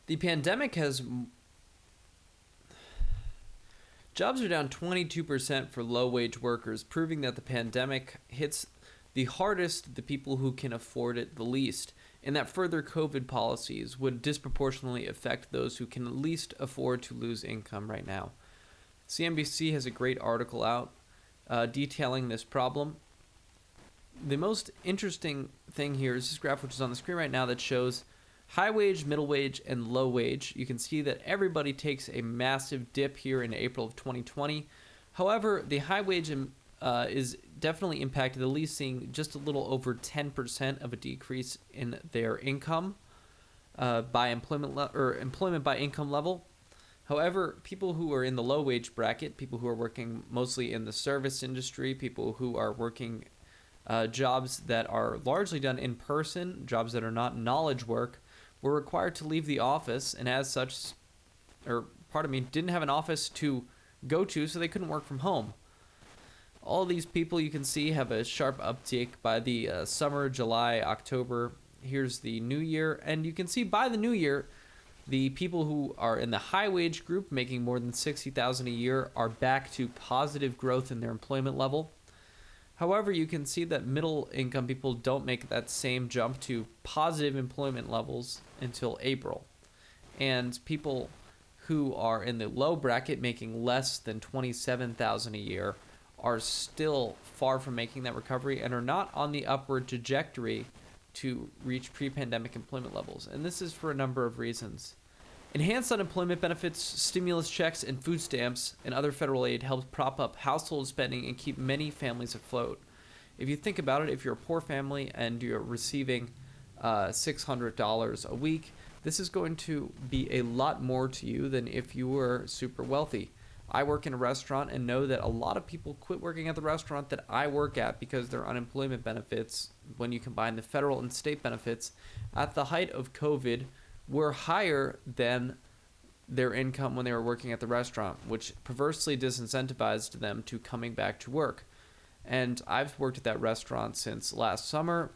The pandemic has jobs are down 22% for low-wage workers, proving that the pandemic hits the hardest the people who can afford it the least, and that further COVID policies would disproportionately affect those who can least afford to lose income right now. CNBC has a great article out detailing this problem. The most interesting thing here is this graph, which is on the screen right now, that shows high wage, middle wage, and low wage. You can see that everybody takes a massive dip here in April of 2020. However, the high wage is definitely impacted, at least seeing just a little over 10% of a decrease in their income by employment by income level. However, people who are in the low wage bracket, people who are working mostly in the service industry, people who are working jobs that are largely done in person, jobs that are not knowledge work, were required to leave the office, and as such, didn't have an office to go to, so they couldn't work from home. All these people, you can see, have a sharp uptick by the summer, July, October. Here's the new year, and you can see by the new year, the people who are in the high wage group, making more than $60,000 a year, are back to positive growth in their employment level. However, you can see that middle income people don't make that same jump to positive employment levels until April. And people who are in the low bracket, making less than $27,000 a year, are still far from making that recovery and are not on the upward trajectory to reach pre-pandemic employment levels. And this is for a number of reasons. Enhanced unemployment benefits, stimulus checks, and food stamps and other federal aid helped prop up household spending and keep many families afloat. If you think about it, if you're a poor family and you're receiving $600 a week, this is going to be a lot more to you than if you were super wealthy. I work in a restaurant and know that a lot of people quit working at the restaurant that I work at because their unemployment benefits, when you combine the federal and state benefits, at the height of COVID, were higher than their income when they were working at the restaurant, which perversely disincentivized them to coming back to work. And I've worked at that restaurant since last summer,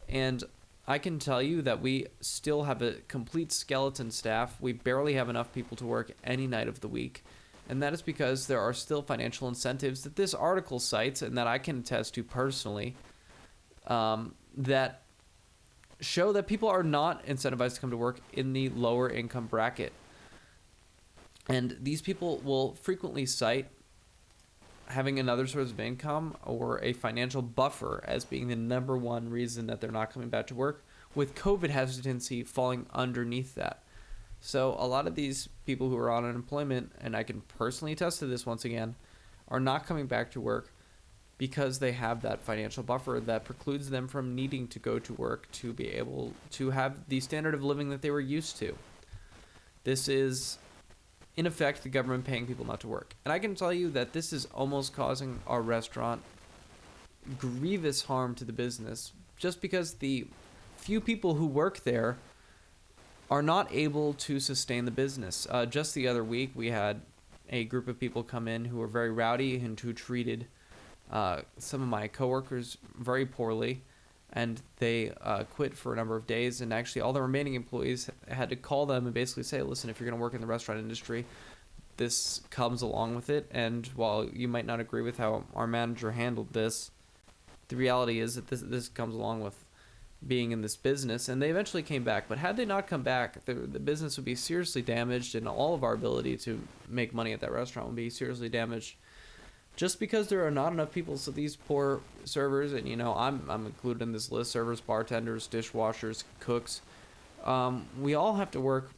and I can tell you that we still have a complete skeleton staff. We barely have enough people to work any night of the week. And that is because there are still financial incentives that this article cites and that I can attest to personally that show that people are not incentivized to come to work in the lower income bracket. And these people will frequently cite having another source of income or a financial buffer as being the number one reason that they're not coming back to work, with COVID hesitancy falling underneath that. So a lot of these people who are on unemployment, and I can personally attest to this once again, are not coming back to work because they have that financial buffer that precludes them from needing to go to work to be able to have the standard of living that they were used to. This is, in effect, the government paying people not to work. And I can tell you that this is almost causing our restaurant grievous harm to the business, just because the few people who work there are not able to sustain the business. Just the other week, we had a group of people come in who were very rowdy and who treated some of my coworkers very poorly, and they quit for a number of days. And actually, all the remaining employees had to call them and basically say, listen, if you're going to work in the restaurant industry, this comes along with it. And while you might not agree with how our manager handled this, the reality is that this comes along with being in this business. And they eventually came back, but had they not come back, the business would be seriously damaged, and all of our ability to make money at that restaurant would be seriously damaged, just because there are not enough people. So these poor servers, and I'm included in this list: servers, bartenders, dishwashers, cooks, we all have to work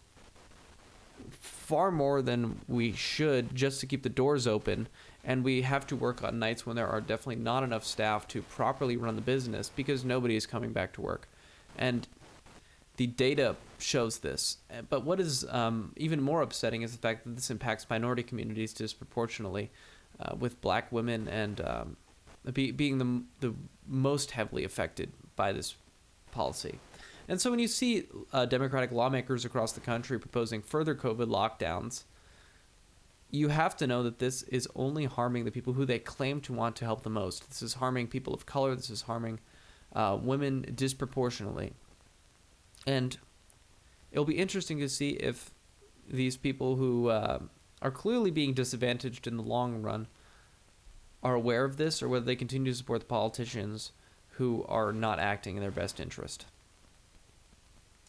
far more than we should just to keep the doors open. And we have to work on nights when there are definitely not enough staff to properly run the business because nobody is coming back to work. And the data shows this. But what is even more upsetting is the fact that this impacts minority communities disproportionately, with black women and being the most heavily affected by this policy. And so when you see Democratic lawmakers across the country proposing further COVID lockdowns, you have to know that this is only harming the people who they claim to want to help the most. This is harming people of color. This is harming women disproportionately. And It'll be interesting to see if these people who are clearly being disadvantaged in the long run are aware of this, or whether they continue to support the politicians who are not acting in their best interest.